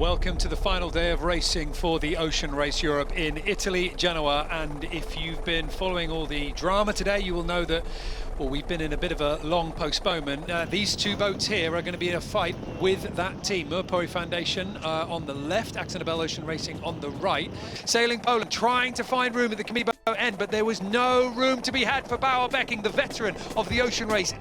Welcome to the final day of racing for the Ocean Race Europe in Italy, Genoa. And if you've been following all the drama today, you will know that, well, we've been in a bit of a long postponement. These two boats here are going to be in a fight with that team. Merpori Foundation on the left, AkzoNobel Ocean Racing on the right. Sailing Poland trying to find room at the committee boat end, but there was no room to be had for Bauer Becking, the veteran of the Ocean Race.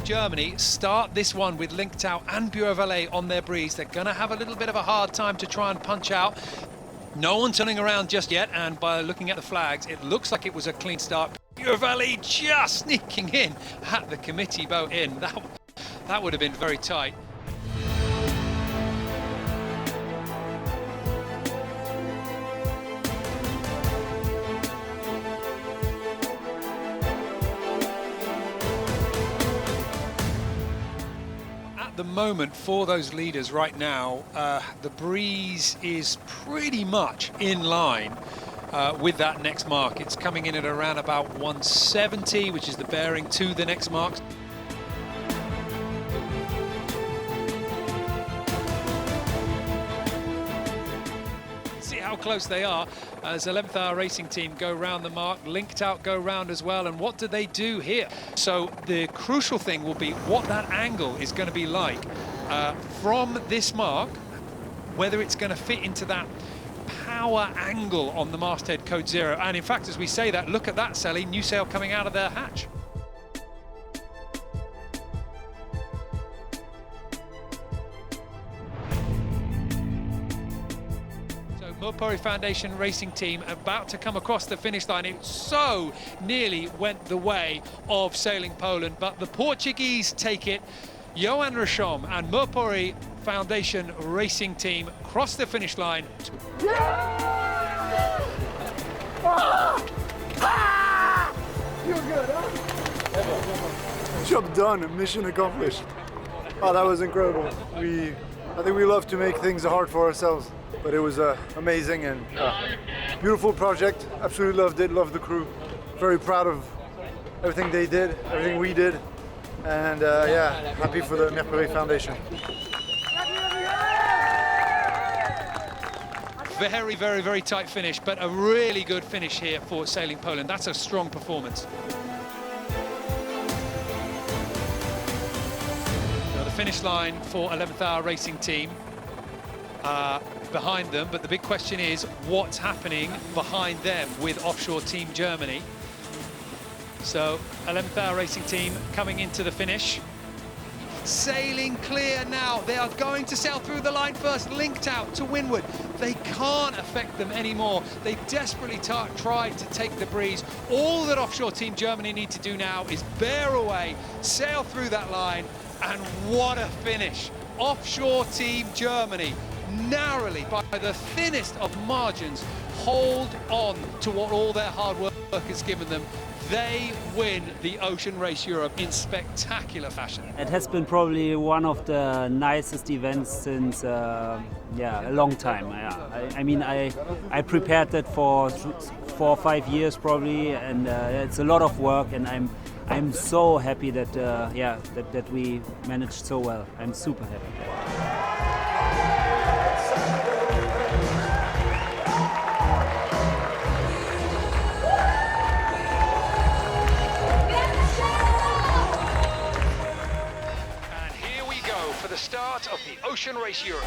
Germany start this one with Lingtao and Bureau Valet on their breeze. They're going to have a little bit of a hard time to try and punch out. No one turning around just yet, and by looking at the flags, it looks like it was a clean start. Bureau Valet just sneaking in at the committee boat in. That would have been very tight. The moment for those leaders right now, the breeze is pretty much in line with that next mark. It's coming in at around about 170, which is the bearing to the next mark. See how close they are as 11th Hour Racing Team go round the mark. Lingtao go round as well, and what do they do here? So the crucial thing will be what that angle is going to be like from this mark, whether it's going to fit into that power angle on the masthead code 0. And in fact, as we say that, look at that, Sally, new sail coming out of their hatch. Merpori Foundation Racing Team about to come across the finish line. It so nearly went the way of Sailing Poland, but the Portuguese take it. Johan Rashom and Merpori Foundation Racing Team cross the finish line. Yeah! Ah! You're good, huh? Job done, mission accomplished. Oh, that was incredible. I think we love to make things hard for ourselves. But it was amazing and beautiful project. Absolutely loved it, loved the crew. Very proud of everything they did, everything we did. And yeah, happy for the Merpori Foundation. Very, very, very tight finish, but a really good finish here for Sailing Poland. That's a strong performance. Now the finish line for 11th Hour Racing Team. Behind them, but the big question is what's happening behind them with Offshore Team Germany. So 11th Hour Racing Team coming into the finish, sailing clear now. They are going to sail through the line first, linked out to windward. They can't affect them anymore. They desperately tried to take the breeze. All that Offshore Team Germany need to do now is bear away, sail through that line, and what a finish. Offshore Team Germany narrowly, by the thinnest of margins, hold on to what all their hard work has given them. They win the Ocean Race Europe in spectacular fashion. It has been probably one of the nicest events since a long time. I mean, I prepared that for 4 or 5 years probably, and it's a lot of work, and I'm so happy that that we managed so well. I'm super happy. The start of the Ocean Race Europe.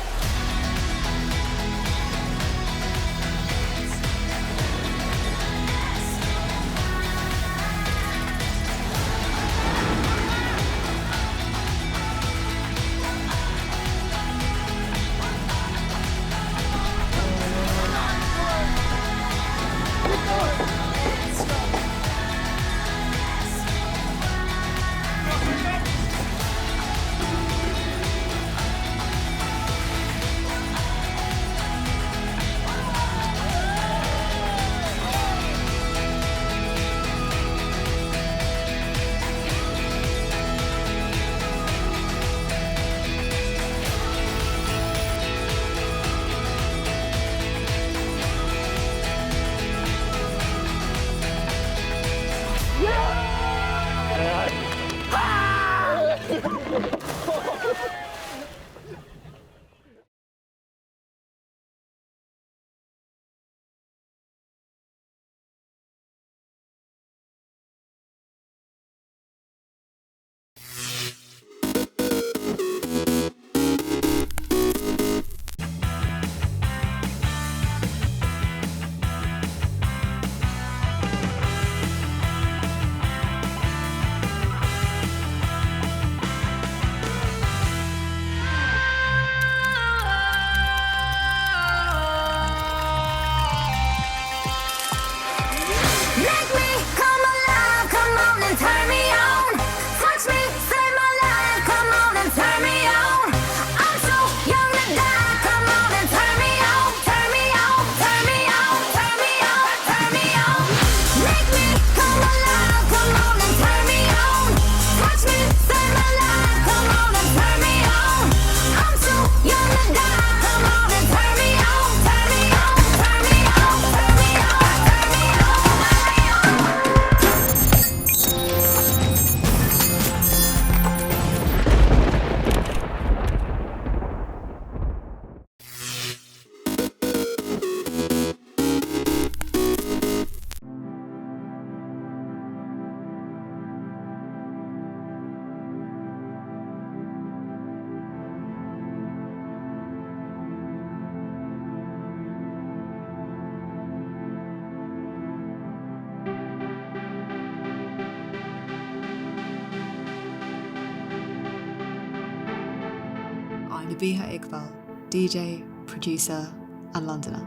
I'm Nabiha Iqbal, DJ, producer and Londoner.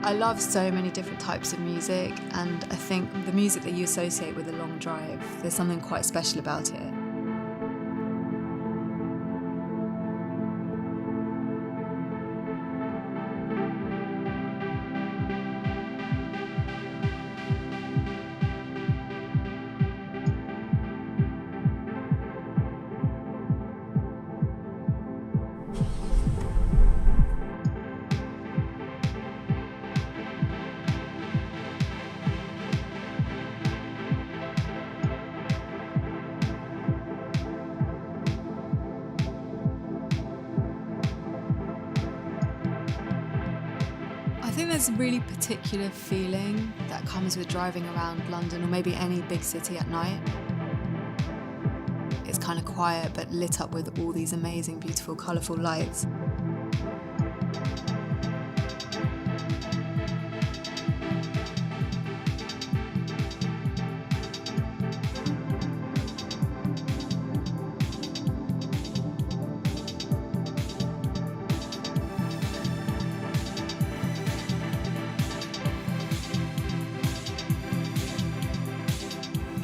I love so many different types of music, and I think the music that you associate with a long drive, there's something quite special about it. I think there's a really particular feeling that comes with driving around London or maybe any big city at night. It's kind of quiet but lit up with all these amazing, beautiful, colourful lights.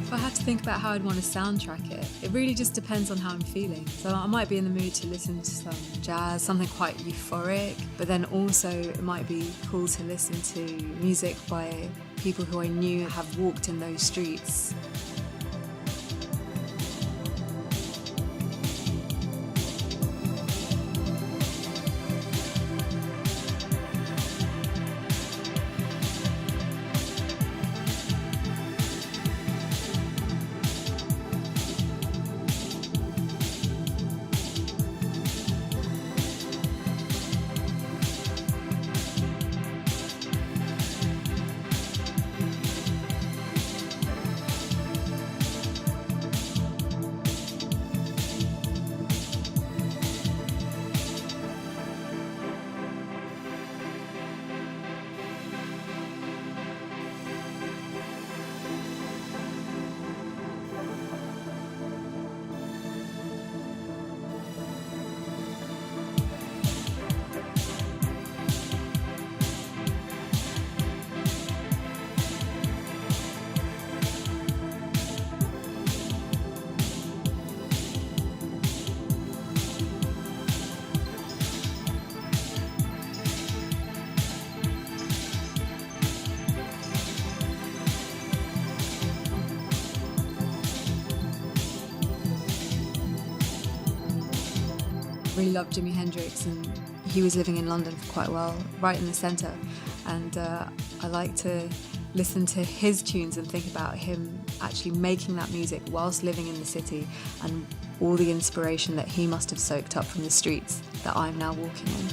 If I had to think about how I'd want to soundtrack it, it really just depends on how I'm feeling. So I might be in the mood to listen to some jazz, something quite euphoric, but then also it might be cool to listen to music by people who I knew have walked in those streets. Really loved Jimi Hendrix, and he was living in London for quite a while, right in the centre, and I like to listen to his tunes and think about him actually making that music whilst living in the city, and all the inspiration that he must have soaked up from the streets that I'm now walking on.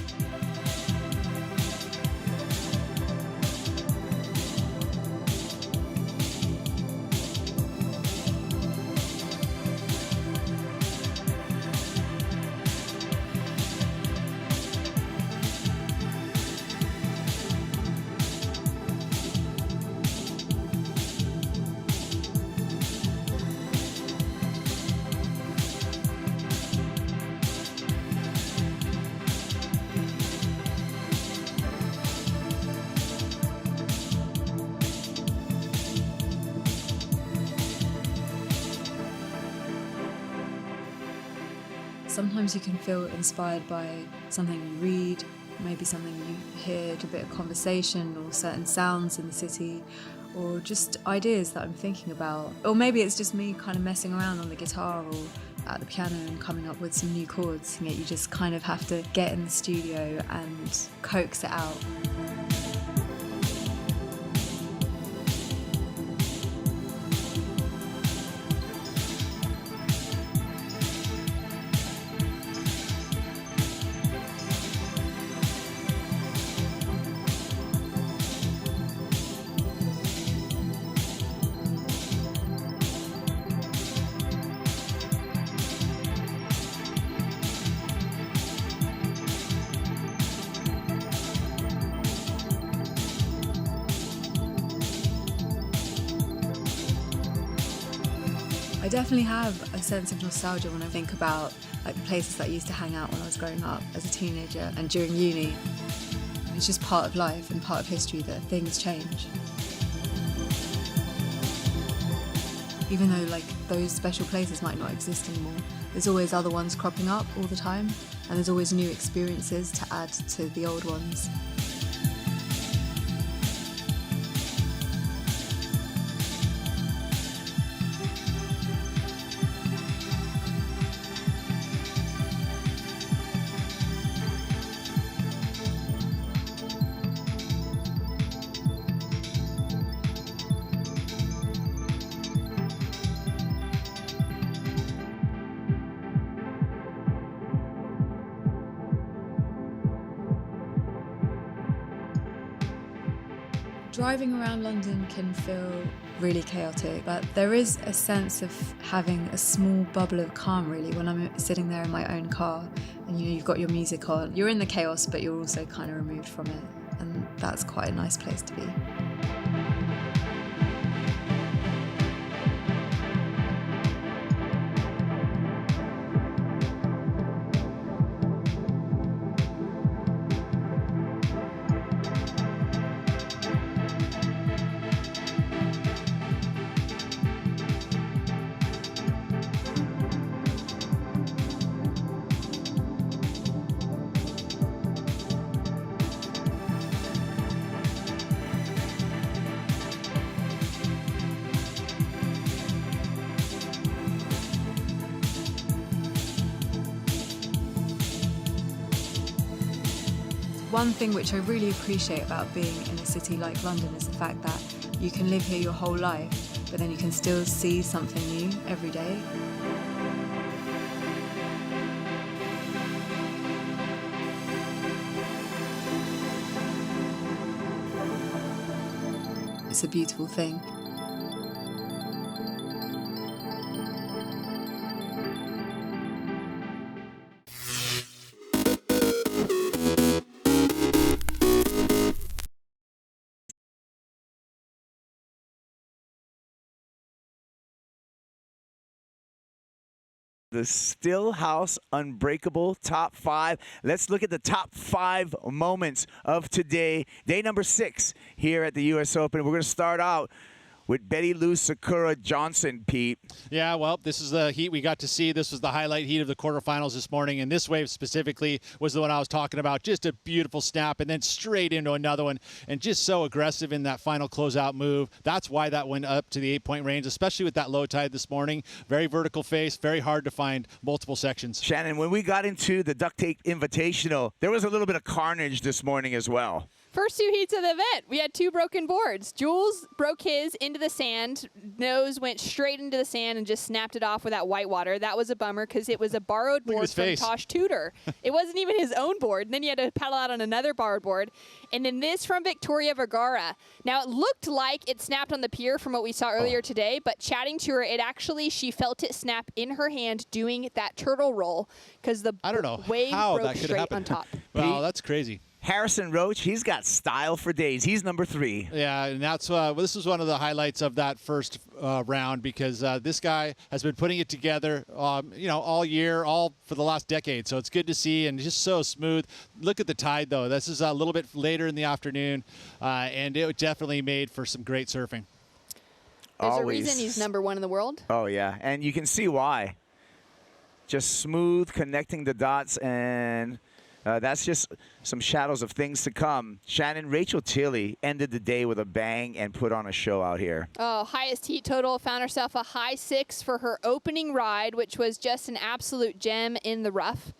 Sometimes you can feel inspired by something you read, maybe something you hear, a bit of conversation or certain sounds in the city, or just ideas that I'm thinking about. Or maybe it's just me kind of messing around on the guitar or at the piano and coming up with some new chords, and yet you just kind of have to get in the studio and coax it out. I definitely have a sense of nostalgia when I think about like the places that I used to hang out when I was growing up as a teenager and during uni. It's just part of life and part of history that things change. Even though like those special places might not exist anymore, there's always other ones cropping up all the time, and there's always new experiences to add to the old ones. Driving around London can feel really chaotic, but there is a sense of having a small bubble of calm really when I'm sitting there in my own car and you've got your music on. You're in the chaos, but you're also kind of removed from it, and that's quite a nice place to be. One thing which I really appreciate about being in a city like London is the fact that you can live here your whole life, but then you can still see something new every day. It's a beautiful thing. The Stillhouse Unbreakable Top 5. Let's look at the top 5 moments of today. Day number 6 here at the U.S. Open. We're going to start out with Betty Lou Sakura Johnson, Pete. Yeah, well, this is the heat we got to see. This was the highlight heat of the quarterfinals this morning, and this wave specifically was the one I was talking about. Just a beautiful snap, and then straight into another one, and just so aggressive in that final closeout move. That's why that went up to the 8-point range, especially with that low tide this morning. Very vertical face, very hard to find multiple sections. Shannon, when we got into the Duct Tape Invitational, there was a little bit of carnage this morning as well. First 2 heats of the event, we had 2 broken boards. Jules broke his into the sand. Nose went straight into the sand and just snapped it off with that white water. That was a bummer because it was a borrowed board from Tosh Tudor. It wasn't even his own board. And then you had to paddle out on another borrowed board. And then this from Victoria Vergara. Now, it looked like it snapped on the pier from what we saw earlier today, but chatting to her, she felt it snap in her hand doing that turtle roll because the wave broke straight on top. Wow, that's crazy. Harrison Roach, he's got style for days. He's number 3. Yeah, and that's this was one of the highlights of that first round because this guy has been putting it together, all year, all for the last decade. So it's good to see, and just so smooth. Look at the tide, though. This is a little bit later in the afternoon, and it definitely made for some great surfing. There's a reason he's number 1 in the world. Oh, yeah, and you can see why. Just smooth, connecting the dots, and that's just some shadows of things to come. Shannon, Rachel Tilley ended the day with a bang and put on a show out here. Oh, highest heat total. Found herself a high 6 for her opening ride, which was just an absolute gem in the rough.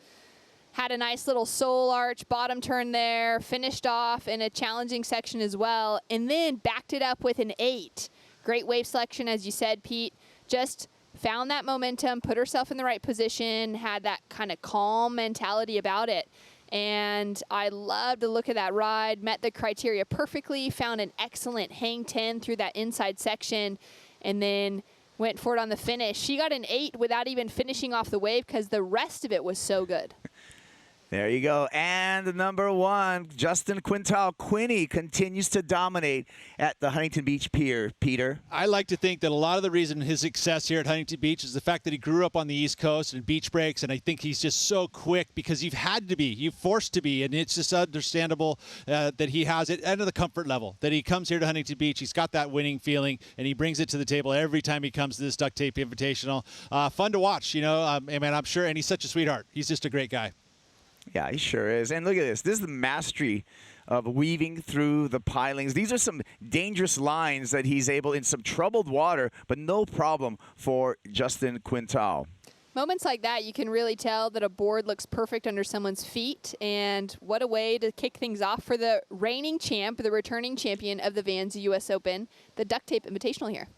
Had a nice little soul arch, bottom turn there, finished off in a challenging section as well, and then backed it up with an 8. Great wave selection, as you said, Pete. Just found that momentum, put herself in the right position, had that kind of calm mentality about it. And I love to look at that ride, met the criteria perfectly, found an excellent hang 10 through that inside section, and then went for it on the finish. She got an 8 without even finishing off the wave because the rest of it was so good. There you go. And the number 1, Justin Quintal. Quinny continues to dominate at the Huntington Beach Pier. Peter? I like to think that a lot of the reason his success here at Huntington Beach is the fact that he grew up on the East Coast and beach breaks, and I think he's just so quick because you've had to be, you've forced to be, and it's just understandable that he has it at the comfort level, that he comes here to Huntington Beach, he's got that winning feeling, and he brings it to the table every time he comes to this Duct Tape Invitational. Fun to watch, you know, I'm sure, and he's such a sweetheart. He's just a great guy. Yeah, he sure is. And look at this. This is the mastery of weaving through the pilings. These are some dangerous lines that he's able in some troubled water, but no problem for Justin Quintal. Moments like that, you can really tell that a board looks perfect under someone's feet, and what a way to kick things off for the reigning champ, the returning champion of the Vans US Open, the Duct Tape Invitational here.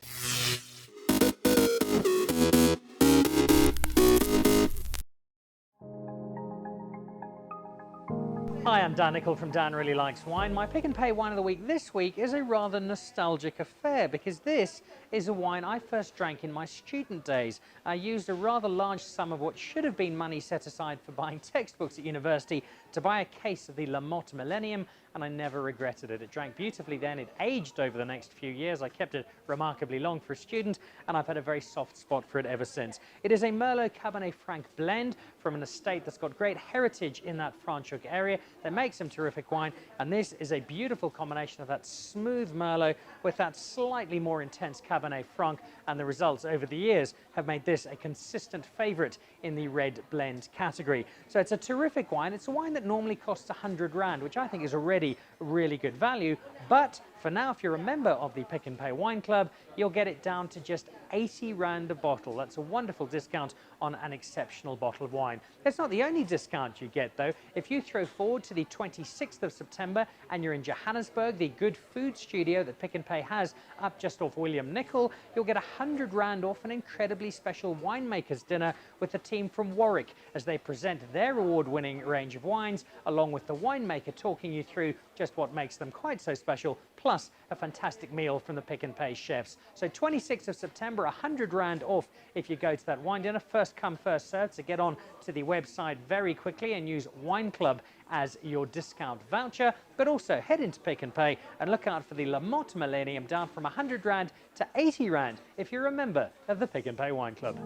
Hi, I'm Dan Nicol from Dan Really Likes Wine. My Pick and Pay Wine of the Week this week is a rather nostalgic affair because this is a wine I first drank in my student days. I used a rather large sum of what should have been money set aside for buying textbooks at university to buy a case of the La Motte Millennium, and I never regretted it. It drank beautifully then, it aged over the next few years. I kept it remarkably long for a student, and I've had a very soft spot for it ever since. It is a Merlot Cabernet Franc blend from an estate that's got great heritage in that Franschhoek area. They make some terrific wine, and this is a beautiful combination of that smooth Merlot with that slightly more intense Cabernet Franc, and the results over the years have made this a consistent favorite in the red blend category. So it's a terrific wine. It's a wine that normally costs 100 Rand, which I think is already really good value, but for now, if you're a member of the Pick and Pay Wine Club, you'll get it down to just 80 Rand a bottle. That's a wonderful discount on an exceptional bottle of wine. It's not the only discount you get, though. If you throw forward to the 26th of September and you're in Johannesburg, the Good Food Studio that Pick and Pay has up just off William Nicol, you'll get 100 Rand off an incredibly special winemakers dinner with the team from Warwick as they present their award-winning range of wines, along with the winemaker talking you through just what makes them quite so special, plus a fantastic meal from the Pick and Pay chefs. So 26th of September, 100 Rand off if you go to that wine dinner. First come, first served. So get on to the website very quickly and use Wine Club as your discount voucher. But also head into Pick and Pay and look out for the La Motte Millennium down from 100 Rand to 80 Rand if you're a member of the Pick and Pay Wine Club.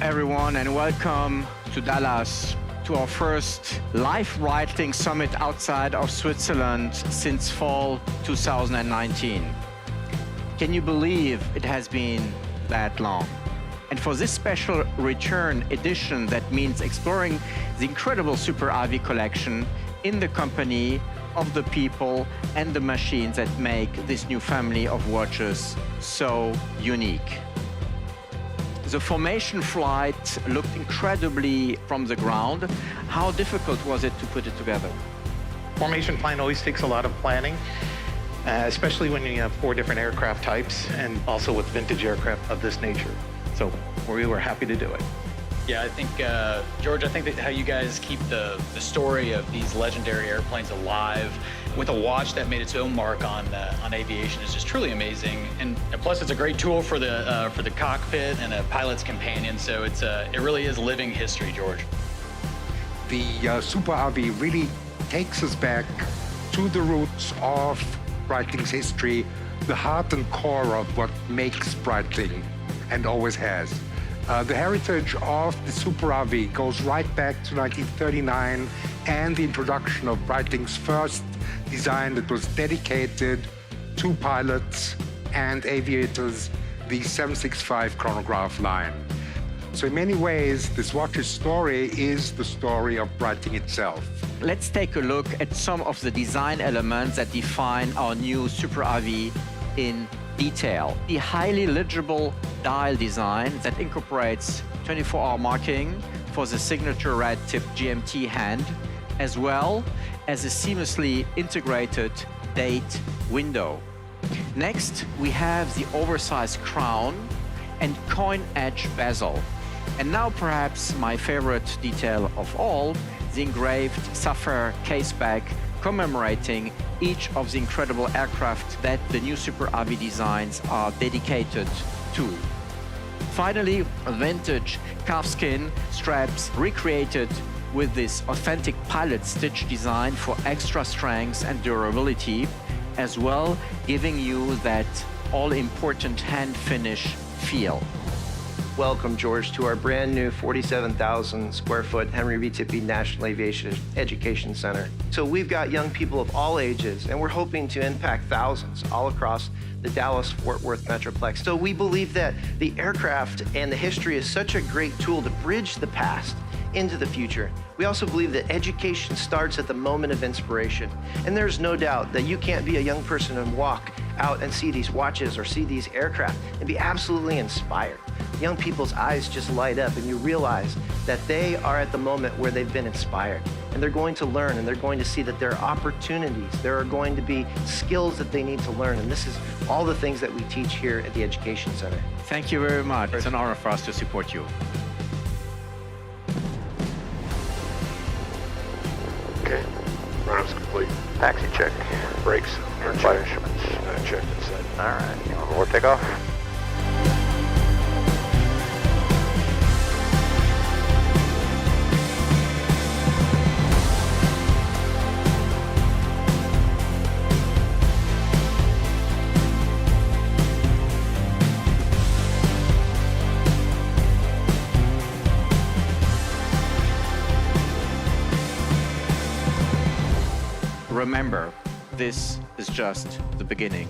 Everyone, and welcome to Dallas, to our first live writing summit outside of Switzerland since fall 2019. Can you believe it has been that long? And for this special return edition, that means exploring the incredible Super RV collection in the company of the people and the machines that make this new family of watches so unique. The formation flight looked incredibly from the ground. How difficult was it to put it together? Formation flying always takes a lot of planning, especially when you have 4 different aircraft types and also with vintage aircraft of this nature. So we were happy to do it. Yeah, I think, George, I think that how you guys keep the story of these legendary airplanes alive with a watch that made its own mark on aviation is just truly amazing. And plus, it's a great tool for the cockpit and a pilot's companion. So it really is living history, George. The Super RV really takes us back to the roots of Breitling's history, the heart and core of what makes Breitling, and always has. The heritage of the Super RV goes right back to 1939 and the introduction of Breitling's first design that was dedicated to pilots and aviators, the 765 chronograph line. So in many ways, this watch's story is the story of Breitling itself. Let's take a look at some of the design elements that define our new Super RV in detail. The highly legible dial design that incorporates 24-hour marking for the signature red-tip GMT hand, as well as a seamlessly integrated date window. Next, we have the oversized crown and coin edge bezel. And now perhaps my favorite detail of all, the engraved sapphire caseback commemorating each of the incredible aircraft that the new Super RV designs are dedicated to. Finally, vintage calfskin straps recreated with this authentic pilot stitch design for extra strength and durability, as well giving you that all-important hand finish feel. Welcome, George, to our brand new 47,000 square foot Henry V. Tippie National Aviation Education Center. So we've got young people of all ages, and we're hoping to impact thousands all across the Dallas-Fort Worth Metroplex. So we believe that the aircraft and the history is such a great tool to bridge the past into the future. We also believe that education starts at the moment of inspiration. And there's no doubt that you can't be a young person and walk out and see these watches or see these aircraft and be absolutely inspired. Young people's eyes just light up and you realize that they are at the moment where they've been inspired. And they're going to learn and they're going to see that there are opportunities. There are going to be skills that they need to learn. And this is all the things that we teach here at the Education Center. Thank you very much. It's an honor for us to support you. Okay, run-up's complete. Taxi check. Brakes, flight instruments, checked and set. All right, we'll take off. Remember, this is just the beginning.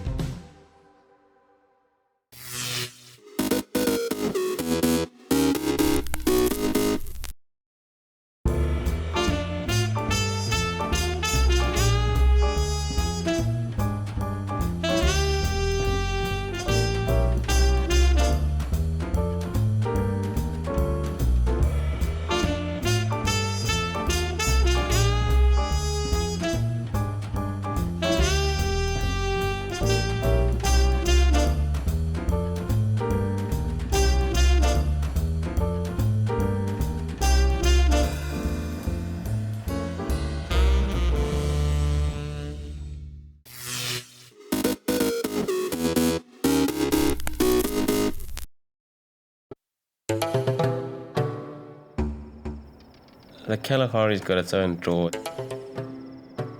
The Kalahari's got its own draw.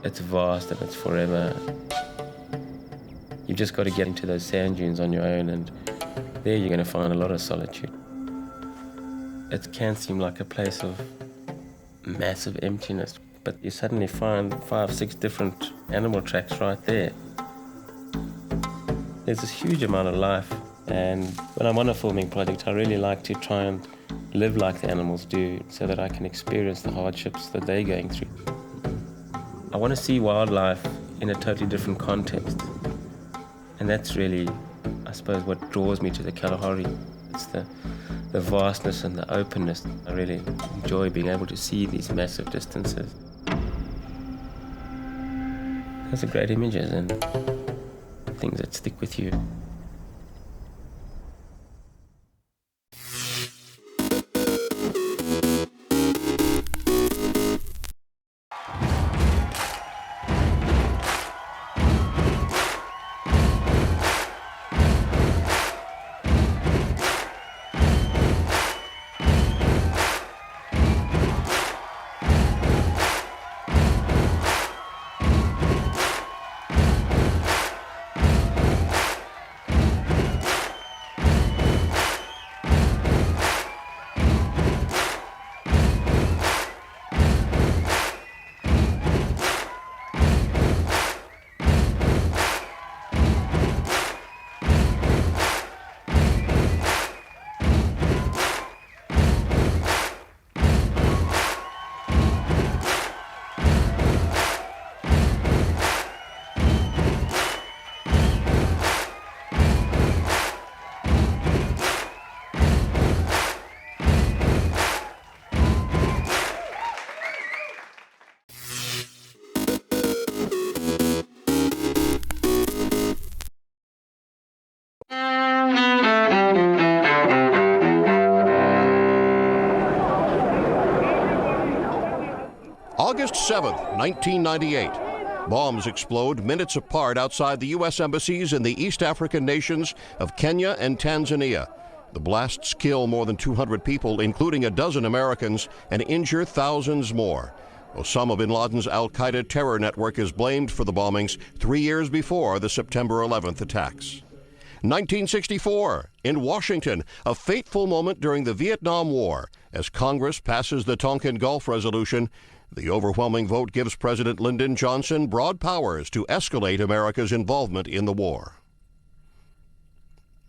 It's vast and it's forever. You've just got to get into those sand dunes on your own, and there you're going to find a lot of solitude. It can seem like a place of massive emptiness, but you suddenly find 5, 6 different animal tracks right there. There's this huge amount of life, and when I'm on a filming project, I really like to try and live like the animals do so that I can experience the hardships that they're going through. I want to see wildlife in a totally different context. And that's really, I suppose, what draws me to the Kalahari. It's the vastness and the openness. I really enjoy being able to see these massive distances. Those are great images and things that stick with you. August 7th, 1998. Bombs explode minutes apart outside the U.S. embassies in the East African nations of Kenya and Tanzania. The blasts kill more than 200 people, including a dozen Americans, and injure thousands more. Osama bin Laden's al-Qaeda terror network is blamed for the bombings 3 years before the September 11th attacks. 1964, in Washington, a fateful moment during the Vietnam War. As Congress passes the Tonkin Gulf Resolution, the overwhelming vote gives President Lyndon Johnson broad powers to escalate America's involvement in the war.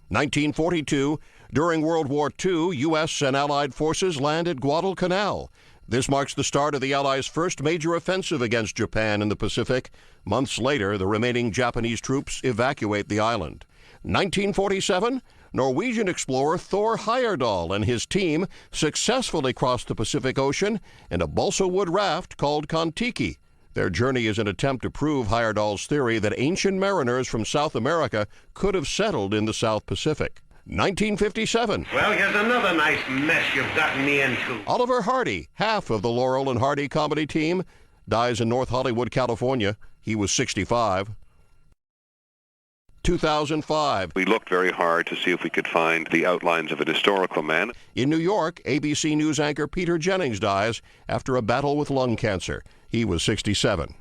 1942, during World War II, U.S. and Allied forces land at Guadalcanal. This marks the start of the Allies' first major offensive against Japan in the Pacific. Months later, the remaining Japanese troops evacuate the island. 1947, Norwegian explorer Thor Heyerdahl and his team successfully crossed the Pacific Ocean in a balsa wood raft called Kon-Tiki. Their journey is an attempt to prove Heyerdahl's theory that ancient mariners from South America could have settled in the South Pacific. 1957. Well, here's another nice mess you've gotten me into. Oliver Hardy, half of the Laurel and Hardy comedy team, dies in North Hollywood, California. He was 65. 2005. We looked very hard to see if we could find the outlines of an historical man. In New York, ABC News anchor Peter Jennings dies after a battle with lung cancer. He was 67.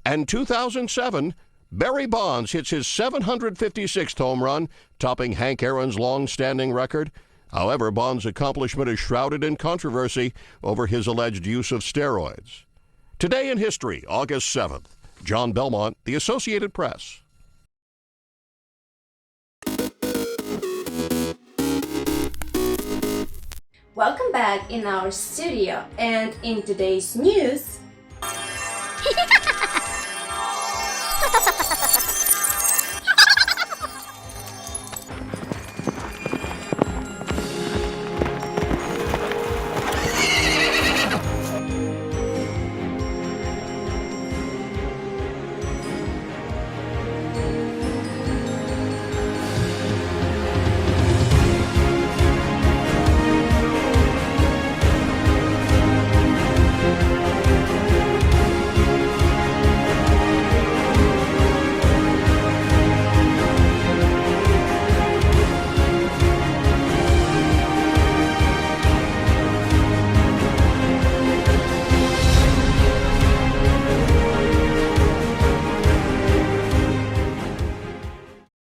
And 2007, Barry Bonds hits his 756th home run, topping Hank Aaron's long-standing record. However, Bonds' accomplishment is shrouded in controversy over his alleged use of steroids. Today in history, August 7th. John Belmont, The Associated Press. Welcome back in our studio, and in today's news,